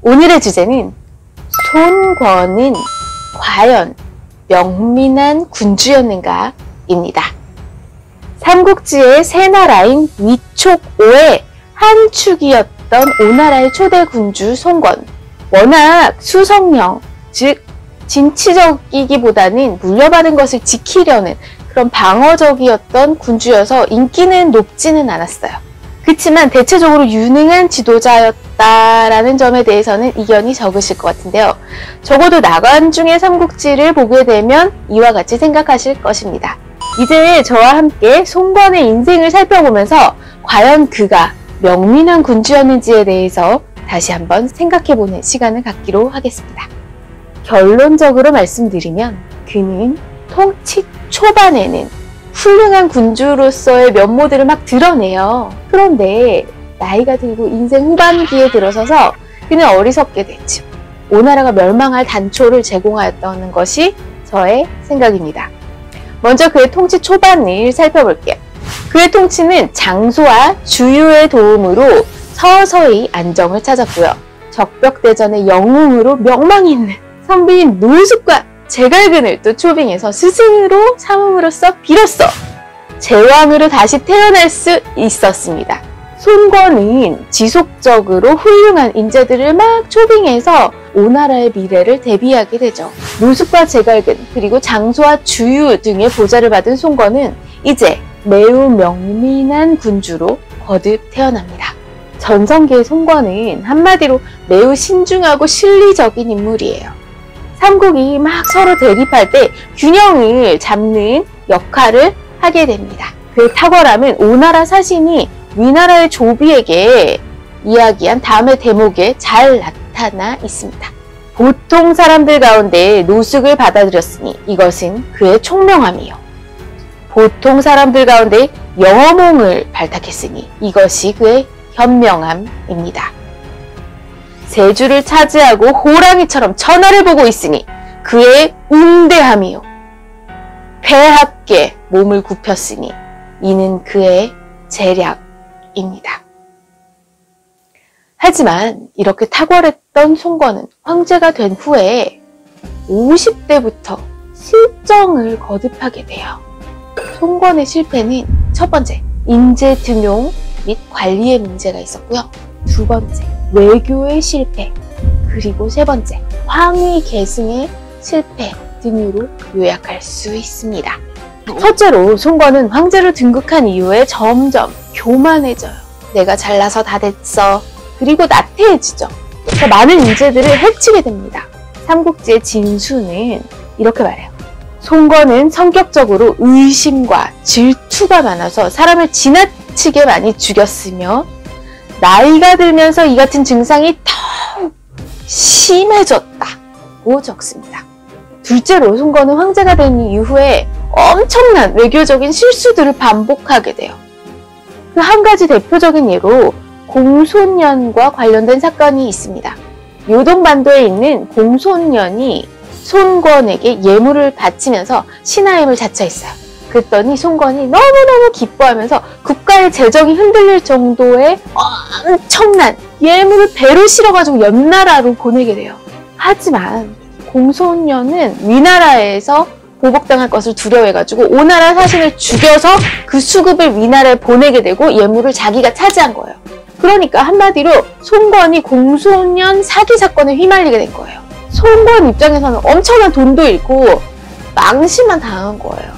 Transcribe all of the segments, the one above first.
오늘의 주제는 손권은 과연 명민한 군주였는가 입니다. 삼국지의 세 나라인 위촉 5의 한 축이었던 오나라의 초대 군주 손권. 워낙 수성령, 즉 진취적이기보다는 물려받은 것을 지키려는 그런 방어적이었던 군주여서 인기는 높지는 않았어요. 그렇지만 대체적으로 유능한 지도자였다라는 점에 대해서는 이견이 적으실 것 같은데요. 적어도 나관중의 삼국지를 보게 되면 이와 같이 생각하실 것입니다. 이제 저와 함께 손권의 인생을 살펴보면서 과연 그가 명민한 군주였는지에 대해서 다시 한번 생각해보는 시간을 갖기로 하겠습니다. 결론적으로 말씀드리면 그는 통치 초반에는 훌륭한 군주로서의 면모들을 막 드러내요. 그런데 나이가 들고 인생 후반기에 들어서서 그는 어리석게 됐죠. 오나라가 멸망할 단초를 제공하였다는 것이 저의 생각입니다. 먼저 그의 통치 초반을 살펴볼게요. 그의 통치는 장소와 주유의 도움으로 서서히 안정을 찾았고요. 적벽대전의 영웅으로 명망이 있는 선비인 노숙과 제갈근을 또 초빙해서 스승으로 삼음으로써 비로소 제왕으로 다시 태어날 수 있었습니다. 손권은 지속적으로 훌륭한 인재들을 막 초빙해서 오나라의 미래를 대비하게 되죠. 노숙과 제갈근 그리고 장소와 주유 등의 보좌를 받은 손권은 이제 매우 명민한 군주로 거듭 태어납니다. 전성기의 손권은 한마디로 매우 신중하고 실리적인 인물이에요. 삼국이 막 서로 대립할 때 균형을 잡는 역할을 하게 됩니다. 그 탁월함은 오나라 사신이 위나라의 조비에게 이야기한 다음의 대목에 잘 나타나 있습니다. 보통 사람들 가운데 노숙을 받아들였으니 이것은 그의 총명함이요. 보통 사람들 가운데 영어몽을 발탁했으니 이것이 그의 현명함입니다. 세주를 차지하고 호랑이처럼 천하를 보고 있으니 그의 웅대함이요. 폐하께 몸을 굽혔으니 이는 그의 재략입니다. 하지만 이렇게 탁월했던 손권은 황제가 된 후에 50대부터 실정을 거듭하게 돼요. 손권의 실패는 첫 번째, 인재 등용 및 관리의 문제가 있었고요. 두 번째, 외교의 실패, 그리고 세 번째, 황위 계승의 실패 등으로 요약할 수 있습니다. 첫째로 손권은 황제로 등극한 이후에 점점 교만해져요. 내가 잘나서 다 됐어. 그리고 나태해지죠. 더 많은 인재들을 해치게 됩니다. 삼국지의 진수는 이렇게 말해요. 손권은 성격적으로 의심과 질투가 많아서 사람을 지나치게 많이 죽였으며 나이가 들면서 이 같은 증상이 더욱 심해졌다고 적습니다. 둘째로 손권은 황제가 된 이후에 엄청난 외교적인 실수들을 반복하게 돼요. 그 한 가지 대표적인 예로 공손년과 관련된 사건이 있습니다. 요동반도에 있는 공손년이 손권에게 예물을 바치면서 신하임을 자처했어요. 그랬더니 손권이 너무너무 기뻐하면서 국가의 재정이 흔들릴 정도의 엄청난 예물을 배로 실어가지고 옆나라로 보내게 돼요. 하지만 공손년은 위나라에서 보복당할 것을 두려워해가지고 오나라 사신을 죽여서 그 수급을 위나라에 보내게 되고 예물을 자기가 차지한 거예요. 그러니까 한마디로 손권이 공손년 사기 사건에 휘말리게 된 거예요. 손권 입장에서는 엄청난 돈도 잃고 망신만 당한 거예요.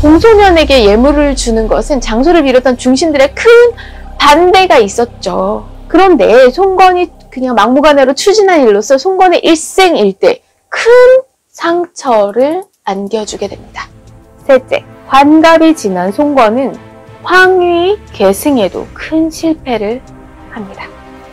공손년에게 예물을 주는 것은 장소를 비롯한 중신들의 큰 반대가 있었죠. 그런데 손권이 그냥 막무가내로 추진한 일로서 손권의 일생일대 큰 상처를 안겨주게 됩니다. 셋째, 환갑이 지난 손권은 황위 계승에도 큰 실패를 합니다.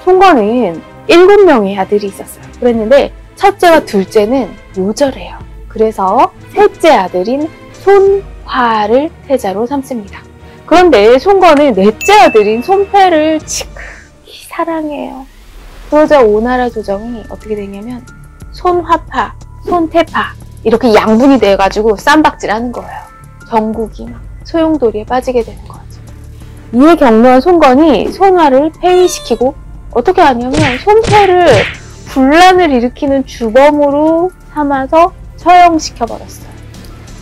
손권은 7명의 아들이 있었어요. 그랬는데 첫째와 둘째는 요절해요. 그래서 셋째 아들인 손화를 태자로 삼습니다. 그런데 손권은 넷째 아들인 손패를 지극히 사랑해요. 그러자 오나라 조정이 어떻게 되냐면 손화파, 손태파 이렇게 양분이 돼가지고 쌈박질하는 거예요. 전국이 막 소용돌이에 빠지게 되는 거죠. 이에 경로한 손권이 손화를 폐위시키고 어떻게 하냐면 손패를 분란을 일으키는 주범으로 삼아서 처형시켜버렸어요.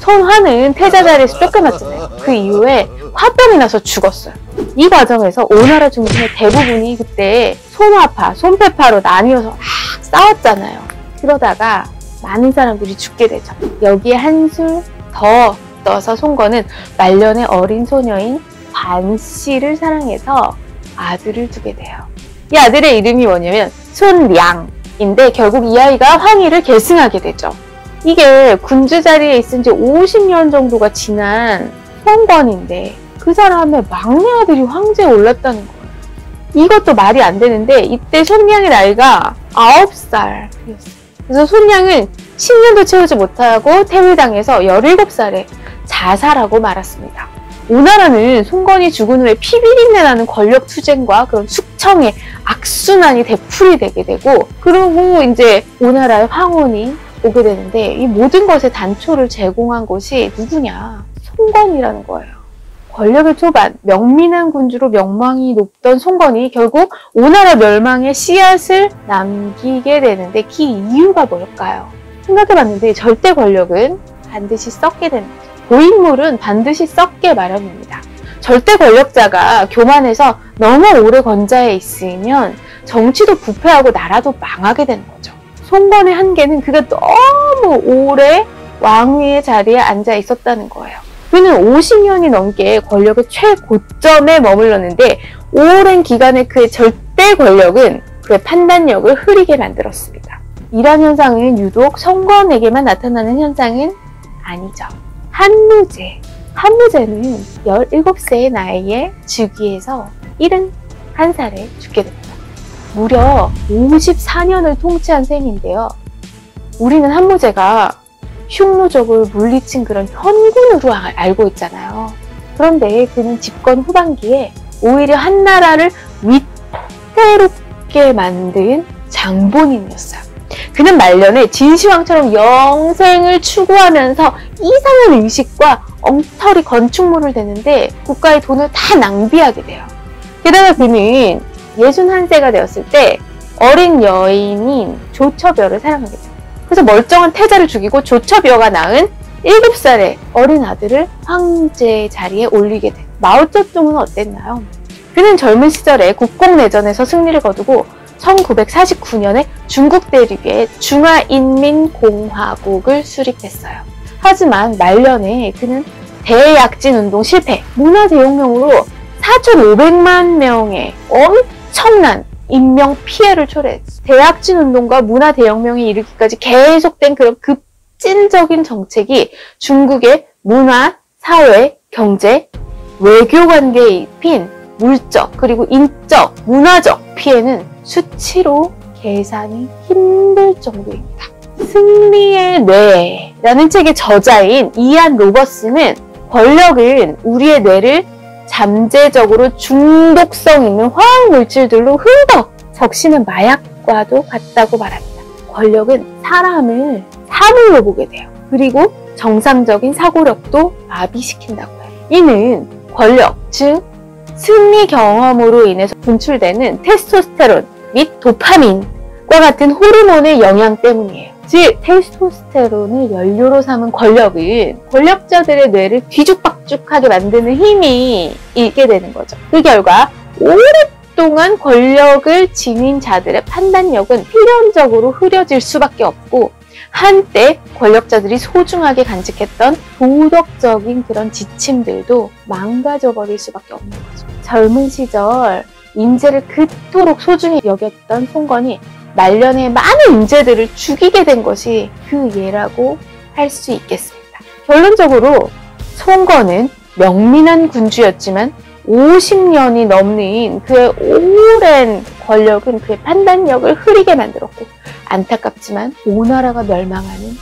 손화는 태자 자리에서 쫓겨났잖아요. 그 이후에 화병이 나서 죽었어요. 이 과정에서 오나라 중심의 대부분이 그때 손화파, 손패파로 나뉘어서 막 싸웠잖아요. 그러다가 많은 사람들이 죽게 되죠. 여기에 한술 더 떠서 송건은 말년의 어린 소녀인 관씨를 사랑해서 아들을 두게 돼요. 이 아들의 이름이 뭐냐면 손량인데 결국 이 아이가 황위를 계승하게 되죠. 이게 군주 자리에 있은 지 50년 정도가 지난 송건인데 그 사람의 막내 아들이 황제에 올랐다는 거예요. 이것도 말이 안 되는데 이때 손량의 나이가 9살이었어요. 그래서 손량은 10년도 채우지 못하고 태위당해서 17살에 자살하고 말았습니다. 오나라는 송건이 죽은 후에 피비린내 나는 권력 투쟁과 그런 숙청의 악순환이 되풀이 되게 되고, 그리고 이제 오나라의 황혼이 오게 되는데 이 모든 것의 단초를 제공한 것이 누구냐? 송건이라는 거예요. 권력의 초반, 명민한 군주로 명망이 높던 송건이 결국 오나라 멸망의 씨앗을 남기게 되는데 그 이유가 뭘까요? 생각해봤는데 절대 권력은 반드시 썩게 되는 거죠. 고인물은 반드시 썩게 마련입니다. 절대 권력자가 교만해서 너무 오래 권좌에 있으면 정치도 부패하고 나라도 망하게 되는 거죠. 송건의 한계는 그가 너무 오래 왕위의 자리에 앉아 있었다는 거예요. 그는 50년이 넘게 권력의 최고점에 머물렀는데 오랜 기간의 그의 절대 권력은 그의 판단력을 흐리게 만들었습니다. 이런 현상은 유독 송건에게만 나타나는 현상은 아니죠. 한무제는 17세의 나이에 즉위해서 71살에 죽게 됩니다. 무려 54년을 통치한 셈인데요. 우리는 한무제가 흉노적을 물리친 그런 현군으로 알고 있잖아요. 그런데 그는 집권 후반기에 오히려 한나라를 위태롭게 만든 장본인이었어요. 그는 말년에 진시황처럼 영생을 추구하면서 이상한 의식과 엉터리 건축물을 대는데 국가의 돈을 다 낭비하게 돼요. 게다가 그는 61세가 되었을 때 어린 여인인 조처녀를 사랑하게 돼요. 그래서 멀쩡한 태자를 죽이고 조처녀가 낳은 7살의 어린 아들을 황제 자리에 올리게 돼요. 마오쩌둥은 어땠나요? 그는 젊은 시절에 국공내전에서 승리를 거두고 1949년에 중국 대륙에 중화인민공화국을 수립했어요. 하지만 말년에 그는 대약진운동 실패, 문화대혁명으로 4,500만 명의 엄청난 인명 피해를 초래했어요. 대약진운동과 문화대혁명이 이르기까지 계속된 그런 급진적인 정책이 중국의 문화, 사회, 경제, 외교 관계에 입힌 물적 그리고 인적, 문화적 피해는 수치로 계산이 힘들 정도입니다. 승리의 뇌라는 책의 저자인 이안 로버스는 권력은 우리의 뇌를 잠재적으로 중독성 있는 화학물질들로 흠뻑 적시는 마약과도 같다고 말합니다. 권력은 사람을 사물로 보게 돼요. 그리고 정상적인 사고력도 마비시킨다고 해요. 이는 권력, 즉 승리 경험으로 인해서 분출되는 테스토스테론 및 도파민과 같은 호르몬의 영향 때문이에요. 즉 테스토스테론을 연료로 삼은 권력은 권력자들의 뇌를 뒤죽박죽하게 만드는 힘이 있게 되는 거죠. 그 결과 오랫동안 권력을 지닌 자들의 판단력은 필연적으로 흐려질 수밖에 없고, 한때 권력자들이 소중하게 간직했던 도덕적인 그런 지침들도 망가져 버릴 수밖에 없는 거죠. 젊은 시절 인재를 그토록 소중히 여겼던 송건이 말년에 많은 인재들을 죽이게 된 것이 그 예라고 할 수 있겠습니다. 결론적으로 송건은 명민한 군주였지만 50년이 넘는 그의 오랜 권력은 그의 판단력을 흐리게 만들었고, 안타깝지만 오나라가 멸망하는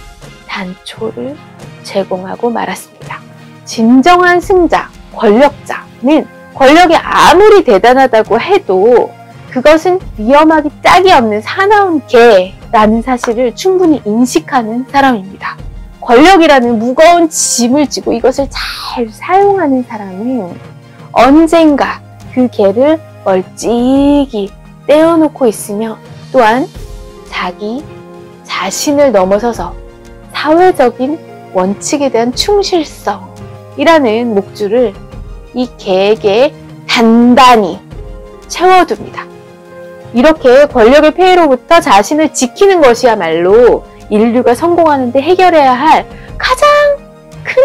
단초를 제공하고 말았습니다. 진정한 승자, 권력자는 권력이 아무리 대단하다고 해도 그것은 위험하기 짝이 없는 사나운 개라는 사실을 충분히 인식하는 사람입니다. 권력이라는 무거운 짐을 지고 이것을 잘 사용하는 사람은 언젠가 그 개를 멀찍이 떼어놓고 있으며, 또한 자기 자신을 넘어서서 사회적인 원칙에 대한 충실성이라는 목줄을 이 계획에 단단히 채워둡니다. 이렇게 권력의 폐해로부터 자신을 지키는 것이야말로 인류가 성공하는 데 해결해야 할 가장 큰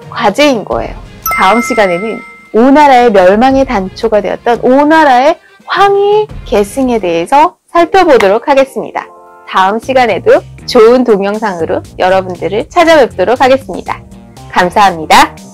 과제인 거예요. 다음 시간에는 오나라의 멸망의 단초가 되었던 오나라의 황해 계승에 대해서 살펴보도록 하겠습니다. 다음 시간에도 좋은 동영상으로 여러분들을 찾아뵙도록 하겠습니다. 감사합니다.